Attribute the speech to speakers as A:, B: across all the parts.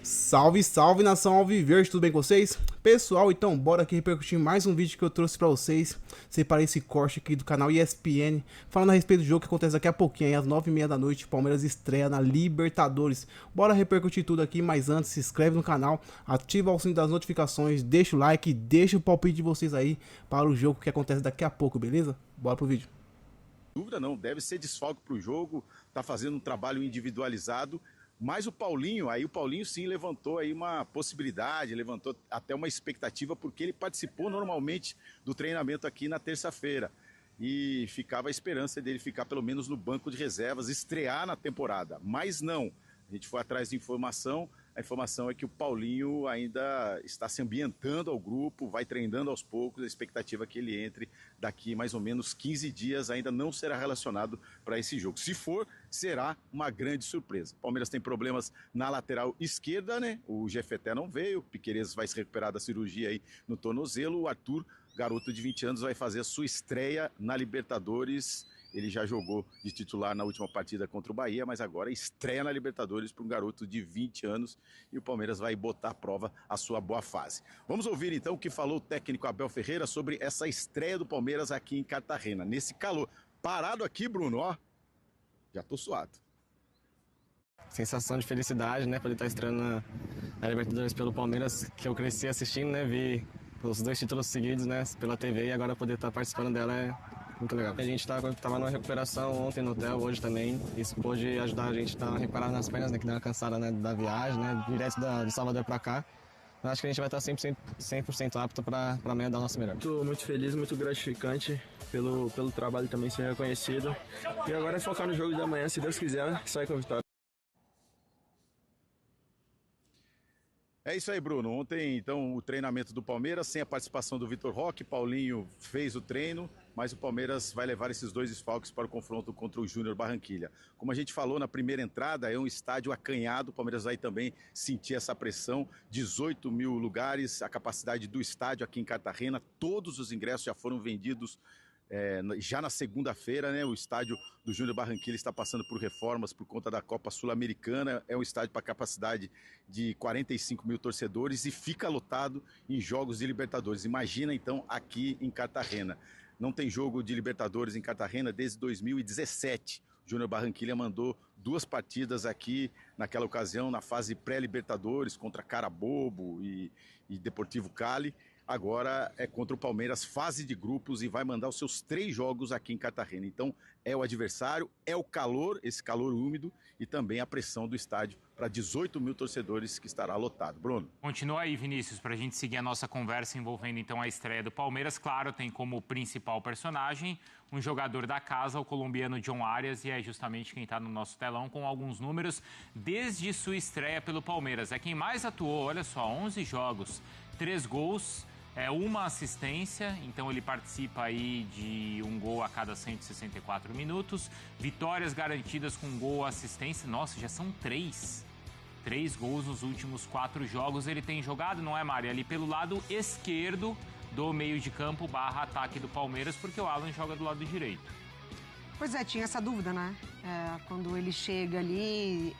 A: Salve, salve nação Alviverde, tudo bem com vocês? Pessoal, então bora aqui repercutir mais um vídeo que eu trouxe pra vocês. Separei esse corte aqui do canal ESPN, falando a respeito do jogo que acontece daqui a pouquinho, aí, às 9h30 da noite. Palmeiras estreia na Libertadores. Bora repercutir tudo aqui, mas antes se inscreve no canal, ativa o sininho das notificações, deixa o like, deixa o palpite de vocês aí para o jogo que acontece daqui a pouco, beleza? Bora pro vídeo.
B: Dúvida não, deve ser desfalque para o jogo, tá fazendo um trabalho individualizado, mas o Paulinho sim levantou aí uma possibilidade, levantou até uma expectativa, porque ele participou normalmente do treinamento aqui na terça-feira e ficava a esperança dele ficar pelo menos no banco de reservas, estrear na temporada, mas não. A gente foi atrás de informação, a informação é que o Paulinho ainda está se ambientando ao grupo, vai treinando aos poucos, a expectativa é que ele entre daqui mais ou menos 15 dias, ainda não será relacionado para esse jogo. Se for, será uma grande surpresa. O Palmeiras tem problemas na lateral esquerda, né? O Jefeté não veio, o Piquerez vai se recuperar da cirurgia aí no tornozelo, o Arthur, garoto de 20 anos, vai fazer a sua estreia na Libertadores. Ele já jogou de titular na última partida contra o Bahia, mas agora estreia na Libertadores para um garoto de 20 anos e o Palmeiras vai botar à prova a sua boa fase. Vamos ouvir então o que falou o técnico Abel Ferreira sobre essa estreia do Palmeiras aqui em Cartagena, nesse calor. Parado aqui, Bruno, ó, já tô suado.
C: Sensação de felicidade, né, poder estar estreando na Libertadores pelo Palmeiras, que eu cresci assistindo, né, vi os 2 títulos seguidos, né, pela TV, e agora poder estar participando dela é muito legal. A gente tava numa recuperação ontem no hotel, hoje também, isso pôde ajudar a gente a reparar nas pernas, né, que deu uma cansada, né, da viagem, né, direto de Salvador para cá. Eu acho que a gente vai estar 100% apto para amanhã dar o nosso melhor.
D: Estou muito feliz, muito gratificante pelo trabalho também ser reconhecido. E agora é focar no jogo de amanhã, se Deus quiser, sai com a vitória.
B: É isso aí, Bruno. Ontem, então, o treinamento do Palmeiras, sem a participação do Vitor Roque, Paulinho fez o treino, mas o Palmeiras vai levar esses 2 desfalques para o confronto contra o Júnior Barranquilla. Como a gente falou na primeira entrada, é um estádio acanhado, o Palmeiras vai também sentir essa pressão, 18 mil lugares, a capacidade do estádio aqui em Cartagena, todos os ingressos já foram vendidos já na segunda-feira, né? O estádio do Júnior Barranquilla está passando por reformas por conta da Copa Sul-Americana. É um estádio para capacidade de 45 mil torcedores e fica lotado em jogos de Libertadores. Imagina então aqui em Cartagena. Não tem jogo de Libertadores em Cartagena desde 2017. O Júnior Barranquilla mandou 2 partidas aqui naquela ocasião na fase pré-Libertadores contra Carabobo e Deportivo Cali. Agora é contra o Palmeiras, fase de grupos, e vai mandar os seus 3 jogos aqui em Cartagena. Então é o adversário, é o calor, esse calor úmido, e também a pressão do estádio para 18 mil torcedores que estará lotado. Bruno.
E: Continua aí, Vinícius, para a gente seguir a nossa conversa envolvendo então a estreia do Palmeiras. Claro, tem como principal personagem um jogador da casa, o colombiano John Arias, e é justamente quem está no nosso telão com alguns números desde sua estreia pelo Palmeiras. É quem mais atuou, olha só, 11 jogos, 3 gols, uma assistência, então ele participa aí de um gol a cada 164 minutos. Vitórias garantidas com gol, assistência, nossa, já são 3 gols nos últimos 4 jogos. Ele tem jogado, não é, Mari? Ali pelo lado esquerdo do meio de campo / ataque do Palmeiras, porque o Alan joga do lado direito.
F: Pois é, tinha essa dúvida, né? Quando ele chega ali,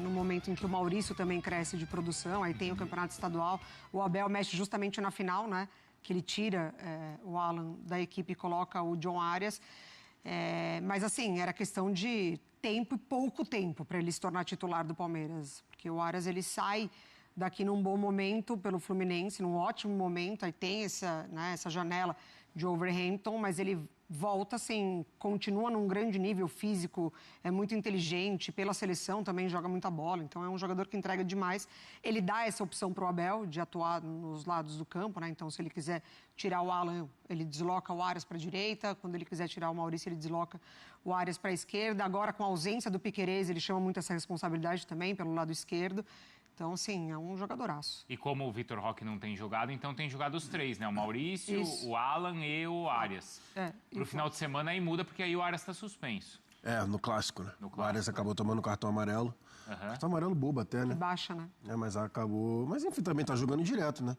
F: no momento em que o Maurício também cresce de produção, aí tem o campeonato estadual, o Abel mexe justamente na final, né? Que ele tira o Alan da equipe e coloca o John Arias. Mas assim, era questão de tempo e pouco tempo para ele se tornar titular do Palmeiras. Porque o Arias, ele sai daqui num bom momento pelo Fluminense, num ótimo momento, aí tem essa janela de Wolverhampton, mas ele volta, assim, continua num grande nível físico, é muito inteligente, pela seleção também joga muita bola, então é um jogador que entrega demais. Ele dá essa opção para o Abel de atuar nos lados do campo, né? Então, se ele quiser tirar o Alan, ele desloca o Arias para a direita, quando ele quiser tirar o Maurício, ele desloca o Arias para a esquerda. Agora, com a ausência do Piquerez, ele chama muito essa responsabilidade também pelo lado esquerdo. Então, assim, é um jogadoraço.
E: E como o Vitor Roque não tem jogado, então tem jogado os 3, né? O Maurício, o Alan e o Arias. Pro final de semana aí muda, porque aí o Arias está suspenso.
G: No clássico, né? O Arias acabou tomando cartão amarelo. Cartão amarelo bobo até, né?
F: Baixa, né?
G: Mas acabou... Mas enfim, também tá jogando direto, né?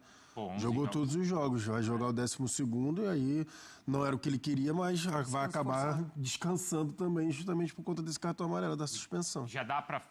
G: Jogou todos os jogos, vai jogar o 12º e aí não era o que ele queria, mas vai acabar descansando também, justamente por conta desse cartão amarelo, da suspensão.
E: Já dá para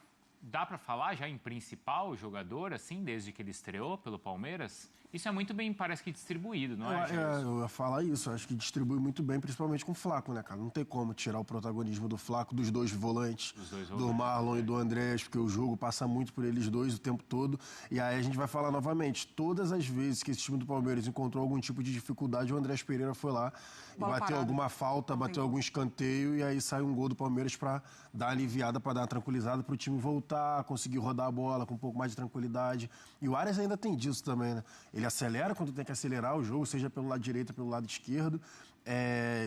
E: dá para falar já em principal jogador, assim, desde que ele estreou pelo Palmeiras? Isso é muito bem, parece que distribuído, não é?
G: Eu ia falar isso. Acho que distribui muito bem, principalmente com o Flaco, né, cara? Não tem como tirar o protagonismo do Flaco, dos dois volantes, do Marlon e do Andrés, porque o jogo passa muito por eles dois o tempo todo. E aí a gente vai falar novamente, todas as vezes que esse time do Palmeiras encontrou algum tipo de dificuldade, o Andrés Pereira foi lá e bateu alguma falta, bateu algum escanteio, e aí sai um gol do Palmeiras para dar aliviada, para dar uma tranquilizada, para o time voltar, conseguir rodar a bola com um pouco mais de tranquilidade. E o Arias ainda tem disso também, né? Ele acelera quando tem que acelerar o jogo, seja pelo lado direito ou pelo lado esquerdo.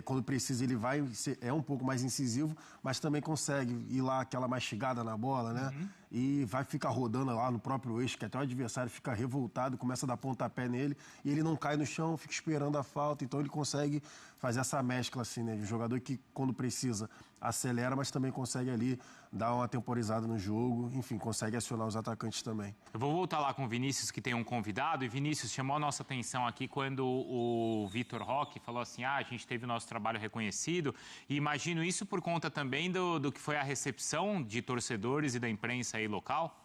G: Quando precisa, ele vai é um pouco mais incisivo, mas também consegue ir lá aquela mastigada na bola, né? E vai ficar rodando lá no próprio eixo, que até o adversário fica revoltado, começa a dar pontapé nele, e ele não cai no chão, fica esperando a falta. Então ele consegue fazer essa mescla, assim, né? De um jogador que, quando precisa, acelera, mas também consegue ali dar uma temporizada no jogo. Enfim, consegue acionar os atacantes também.
E: Eu vou voltar lá com o Vinícius, que tem um convidado. E Vinícius, chamou a nossa atenção aqui quando o Vitor Roque falou assim, a gente teve o nosso trabalho reconhecido. E imagino isso por conta também do que foi a recepção de torcedores e da imprensa aí local?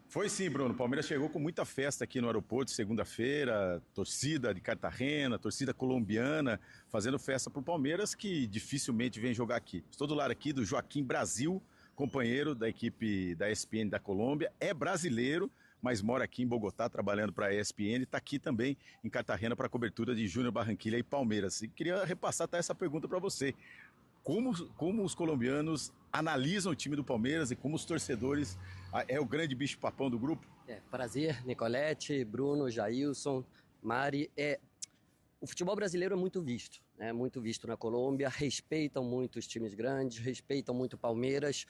B: Foi sim, Bruno. O Palmeiras chegou com muita festa aqui no aeroporto, segunda-feira, torcida de Cartagena, torcida colombiana, fazendo festa para o Palmeiras, que dificilmente vem jogar aqui. Estou do lado aqui do Joaquim Brasil, companheiro da equipe da ESPN da Colômbia, é brasileiro, mas mora aqui em Bogotá, trabalhando para a ESPN, está aqui também em Cartagena para a cobertura de Júnior Barranquilla e Palmeiras. E queria repassar até essa pergunta para você. Como os colombianos analisam o time do Palmeiras e como os torcedores é o grande bicho-papão do grupo?
H: Prazer, Nicolete, Bruno, Jailson, Mari. O futebol brasileiro é muito visto, né? Muito visto na Colômbia, respeitam muito os times grandes, respeitam muito o Palmeiras,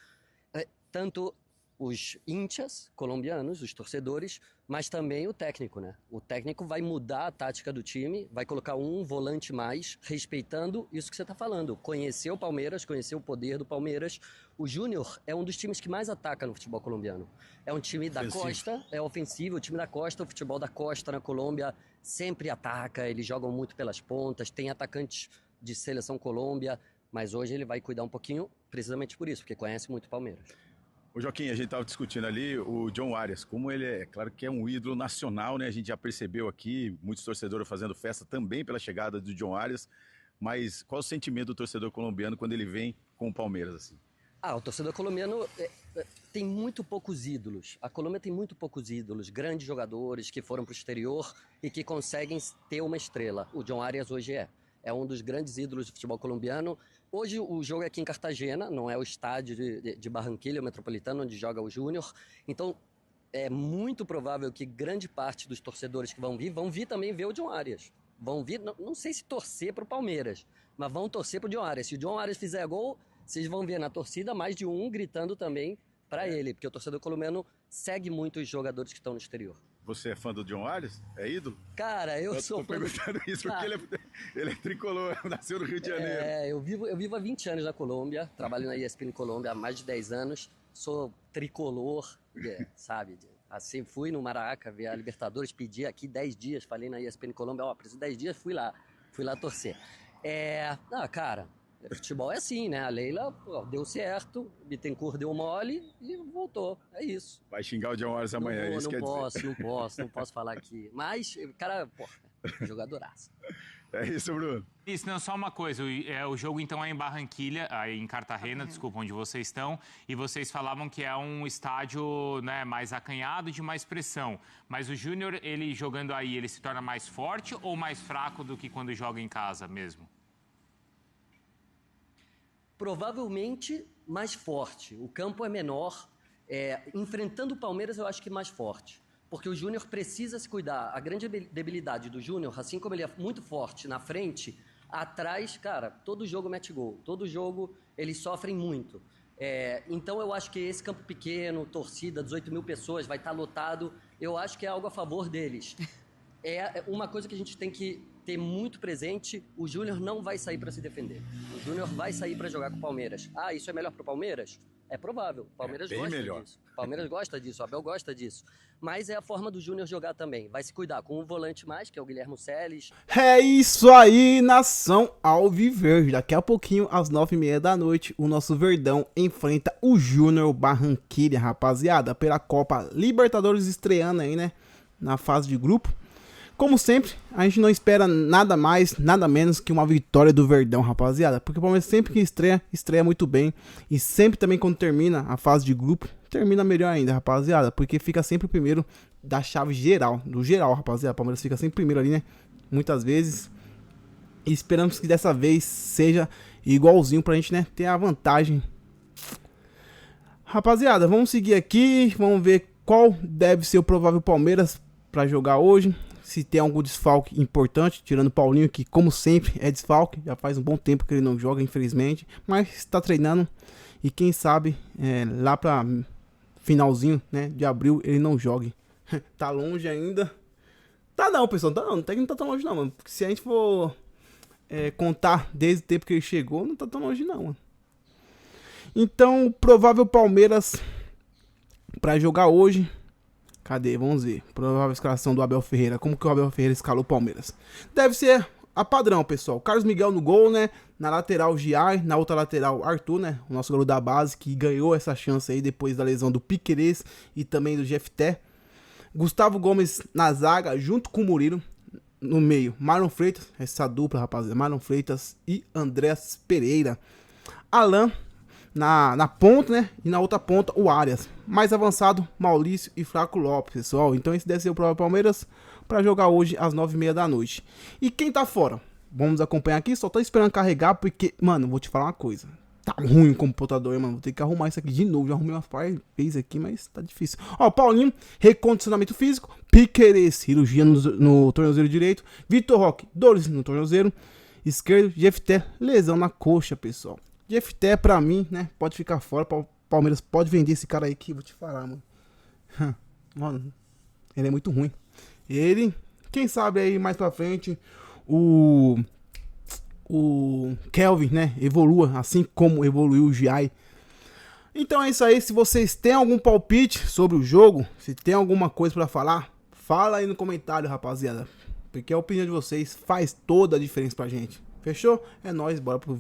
H: tanto os íntias colombianos, os torcedores, mas também o técnico, né? O técnico vai mudar a tática do time, vai colocar um volante mais, respeitando isso que você está falando. Conhecer o Palmeiras, conhecer o poder do Palmeiras. O Júnior é um dos times que mais ataca no futebol colombiano. É um time da costa, é ofensivo, o time da costa, o futebol da costa na Colômbia sempre ataca, eles jogam muito pelas pontas, tem atacantes de seleção Colômbia, mas hoje ele vai cuidar um pouquinho precisamente por isso, porque conhece muito o Palmeiras.
B: Ô Joaquim, a gente estava discutindo ali o John Arias, como ele é claro que é um ídolo nacional, né? A gente já percebeu aqui, muitos torcedores fazendo festa também pela chegada do John Arias, mas qual o sentimento do torcedor colombiano quando ele vem com o Palmeiras, assim?
H: O torcedor colombiano tem muito poucos ídolos. A Colômbia tem muito poucos ídolos, grandes jogadores que foram para o exterior e que conseguem ter uma estrela. O John Arias hoje é um dos grandes ídolos do futebol colombiano. Hoje o jogo é aqui em Cartagena, não é o estádio de Barranquilla, o Metropolitano, onde joga o Júnior. Então é muito provável que grande parte dos torcedores que vão vir também ver o John Arias. Vão vir, não sei se torcer para o Palmeiras, mas vão torcer para o John Arias. Se o John Arias fizer gol, vocês vão ver na torcida mais de um gritando também para ele, porque o torcedor colombiano segue muito os jogadores que estão no exterior.
B: Você é fã do John Arias? É ídolo?
H: Cara, eu sou fã.
B: Tô perguntando isso porque ele é tricolor, nasceu no Rio de Janeiro.
H: Eu vivo há 20 anos na Colômbia, trabalho na ESPN Colômbia há mais de 10 anos, sou tricolor, sabe? Assim, fui no Maraca ver a Libertadores, pedi aqui 10 dias, falei na ESPN Colômbia, preciso de 10 dias, fui lá torcer. Cara, futebol é assim, né? A Leila deu certo, Bittencourt deu mole e voltou. É isso.
B: Vai xingar o John Arias amanhã, isso quer dizer.
H: Não posso falar aqui. Mas, cara, jogadoraço.
B: É isso, Bruno.
E: Isso, não, só uma coisa. O jogo, então, é em Barranquilla, em Cartagena, desculpa, onde vocês estão. E vocês falavam que é um estádio, né, mais acanhado, de mais pressão. Mas o Júnior, ele jogando aí, ele se torna mais forte ou mais fraco do que quando joga em casa mesmo?
H: Provavelmente mais forte. O campo é menor. Enfrentando o Palmeiras, eu acho que mais forte. Porque o Júnior precisa se cuidar. A grande debilidade do Júnior, assim como ele é muito forte na frente, atrás, cara, todo jogo mete gol. Todo jogo eles sofrem muito. Então eu acho que esse campo pequeno, torcida, 18 mil pessoas, vai estar lotado. Eu acho que é algo a favor deles. É uma coisa que a gente tem que ter muito presente. O Júnior não vai sair para se defender. O Júnior vai sair para jogar com o Palmeiras. Isso é melhor para o Palmeiras? É provável. O Palmeiras
B: bem
H: gosta
B: melhor.
H: disso. O Palmeiras gosta disso, o Abel gosta disso. Mas é a forma do Júnior jogar também. Vai se cuidar com um volante mais, que é o Guilherme Celes.
A: É isso aí, nação Alviverde. Daqui a pouquinho, às 9h30 da noite, o nosso Verdão enfrenta o Júnior Barranquilla, rapaziada, pela Copa Libertadores, estreando aí, né, na fase de grupo. Como sempre, a gente não espera nada mais, nada menos que uma vitória do Verdão, rapaziada. Porque o Palmeiras sempre que estreia muito bem. E sempre também quando termina a fase de grupo, termina melhor ainda, rapaziada. Porque fica sempre o primeiro da chave geral, do geral, rapaziada. O Palmeiras fica sempre primeiro ali, né? Muitas vezes. E esperamos que dessa vez seja igualzinho pra gente, né, ter a vantagem. Rapaziada, vamos seguir aqui. Vamos ver qual deve ser o provável Palmeiras pra jogar hoje. Se tem algum desfalque importante, tirando o Paulinho, que como sempre é desfalque. Já faz um bom tempo que ele não joga, infelizmente. Mas está treinando e quem sabe lá pra finalzinho, né, de abril ele não jogue. Tá longe ainda. Tá não, pessoal, não tá tão longe não, mano. Porque se a gente for contar desde o tempo que ele chegou, não tá tão longe não, mano. Então, provável Palmeiras pra jogar hoje. Cadê? Vamos ver. Provável escalação do Abel Ferreira. Como que o Abel Ferreira escalou o Palmeiras? Deve ser a padrão, pessoal. Carlos Miguel no gol, né? Na lateral, Giai. Na outra lateral, Arthur, né? O nosso garoto da base, que ganhou essa chance aí depois da lesão do Piquerez e também do Jefté. Gustavo Gomes na zaga, junto com o Murilo. No meio, Marlon Freitas. Essa dupla, rapaziada. Marlon Freitas e Andrés Pereira. Alan na ponta, né? E na outra ponta, o Arias. Mais avançado, Maurício e Flaco Lopes, pessoal. Então esse deve ser o provável Palmeiras para jogar hoje às 9h30 da noite. E quem tá fora? Vamos acompanhar aqui. Só tô esperando carregar porque, mano, vou te falar uma coisa. Tá ruim o computador, mano. Vou ter que arrumar isso aqui de novo. Já arrumei umas vezes aqui, mas tá difícil. Ó, Paulinho, recondicionamento físico. Piquerez, cirurgia no tornozelo direito. Vitor Roque, dores no tornozelo esquerdo. Jefté, lesão na coxa, pessoal. Jefté, pra mim, né, pode ficar fora. Palmeiras pode vender esse cara aí que vou te falar, mano. Mano, ele é muito ruim. Ele, quem sabe aí mais pra frente, o Kelvin, né, evolua, assim como evoluiu o Giai. Então é isso aí. Se vocês têm algum palpite sobre o jogo, se tem alguma coisa pra falar, fala aí no comentário, rapaziada. Porque a opinião de vocês faz toda a diferença pra gente. Fechou? É nóis, bora pro